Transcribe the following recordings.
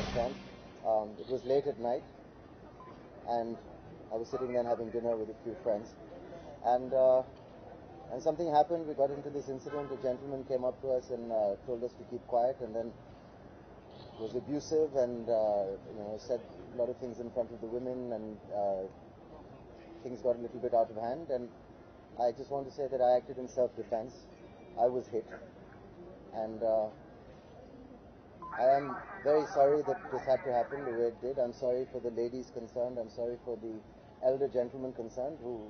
restaurant. It was late at night, and I was sitting there having dinner with a few friends, and something happened. We got into this incident. A gentleman came up to us and told us to keep quiet, and then was abusive and said a lot of things in front of the women, and things got a little bit out of hand. And I just want to say that I acted in self-defense. I was hit, and I am very sorry that this had to happen the way it did. I'm sorry for the ladies concerned. I'm sorry for the elder gentlemen concerned, who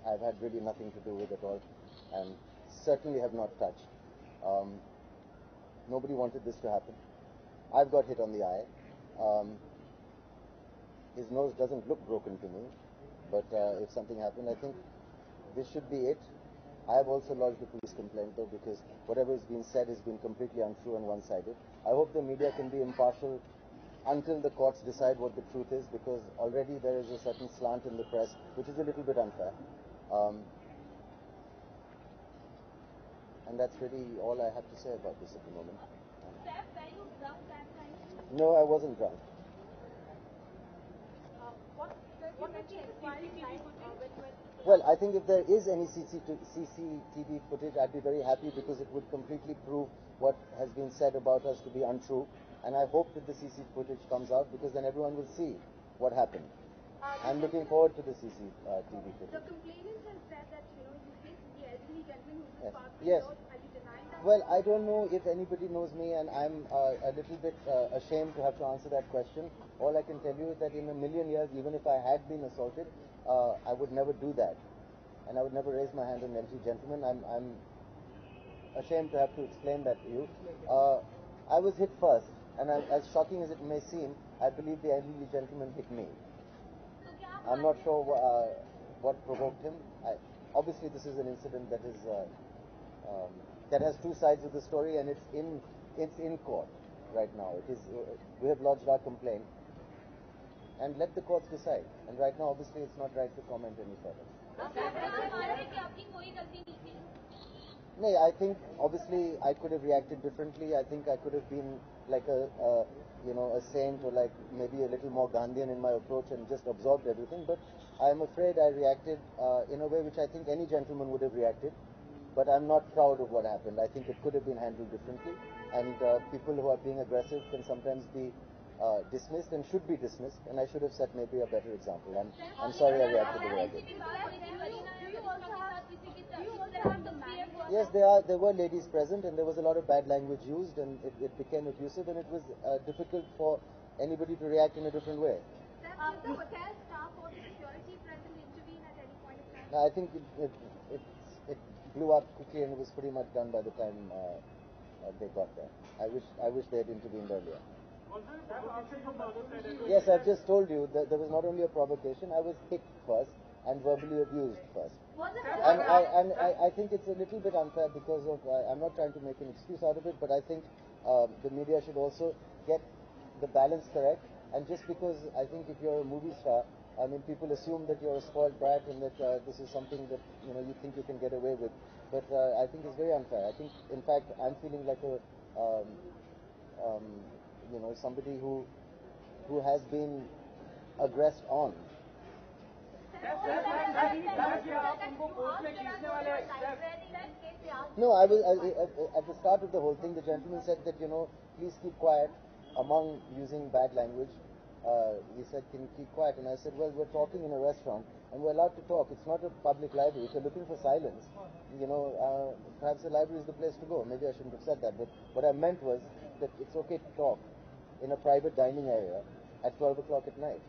I've had really nothing to do with at all, and certainly have not touched. Nobody wanted this to happen. I've got hit on the eye. His nose doesn't look broken to me, but if something happened, I think this should be it. I have also lodged a police complaint, though, because whatever has been said has been completely untrue and one-sided. I hope the media can be impartial until the courts decide what the truth is, because already there is a certain slant in the press, which is a little bit unfair. And that's really all I have to say about this at the moment. Saif, were you drunk that time? No, I wasn't drunk. What did you inquiry like when you were... Well, I think if there is any CCTV footage, I'd be very happy, because it would completely prove what has been said about us to be untrue. And I hope that the CC footage comes out, because then everyone will see what happened. I'm looking forward to the CCTV footage. The complainant has said that, you hit the elderly gentleman who was parked Yes. below. Are you denying that? Well, I don't know if anybody knows me, and I'm a little bit ashamed to have to answer that question. All I can tell you is that in a million years, even if I had been assaulted, I would never do that, and I would never raise my hand on an elderly gentleman. I'm ashamed to have to explain that to you. I was hit first, and as shocking as it may seem, I believe the elderly gentleman hit me. I'm not sure what provoked him. Obviously, this is an incident that is that has two sides of the story, and it's in court right now. We have lodged our complaint, and let the courts decide. And right now, obviously, it's not right to comment any further. No, I think obviously I could have reacted differently. I think I could have been like a saint, or like maybe a little more Gandhian in my approach and just absorbed everything. But I'm afraid I reacted in a way which I think any gentleman would have reacted. But I'm not proud of what happened. I think it could have been handled differently. And people who are being aggressive can sometimes be dismissed and should be dismissed. And I should have set maybe a better example. I'm sorry I reacted the way I did. Yes, there were ladies present, and there was a lot of bad language used, and it became abusive, and it was difficult for anybody to react in a different way. Did the hotel staff or the security present intervene at any point of time? I think it blew up quickly, and it was pretty much done by the time they got there. I wish they had intervened earlier. Yes, I've just told you that there was not only a provocation, I was hit first and verbally abused first. And I think it's a little bit unfair, because of, I'm not trying to make an excuse out of it, but I think the media should also get the balance correct. And just because I think if you're a movie star, I mean, people assume that you're a spoiled brat and that this is something that you think you can get away with. But I think it's very unfair. I think, in fact, I'm feeling like a somebody who has been aggressed on. No, I was at the start of the whole thing. The gentleman said that please keep quiet, among using bad language. He said, can you keep quiet? And I said, well, we're talking in a restaurant, and we're allowed to talk. It's not a public library. If you're looking for silence, perhaps the library is the place to go. Maybe I shouldn't have said that, but what I meant was that it's okay to talk in a private dining area at 12 o'clock at night.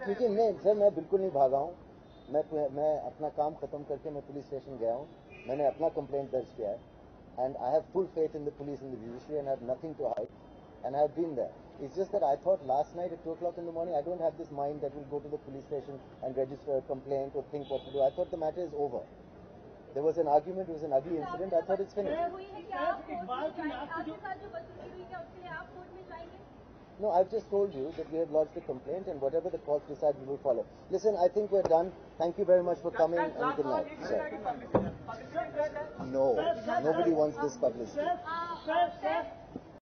देखिए नहीं sir, मैं बिल्कुल नहीं भागा हूँ. मैं अपना काम खत्म करके मैं पुलिस स्टेशन गया हूँ. मैंने अपना कंप्लेंट दर्ज किया है, and I have full faith in the police and the judiciary, and I have nothing to hide, and I have been there. It's just that I thought last night at 2 o'clock in the morning, I don't have this mind that will go to the police station and register a complaint or think what to do. I thought the matter is over. There was an argument, it was an ugly incident. I thought it's finished. No, I've just told you that we have lodged a complaint, and whatever the courts decide, we will follow. Listen, I think we're done. Thank you very much for coming, and good night. Sir. No, nobody wants this publicity.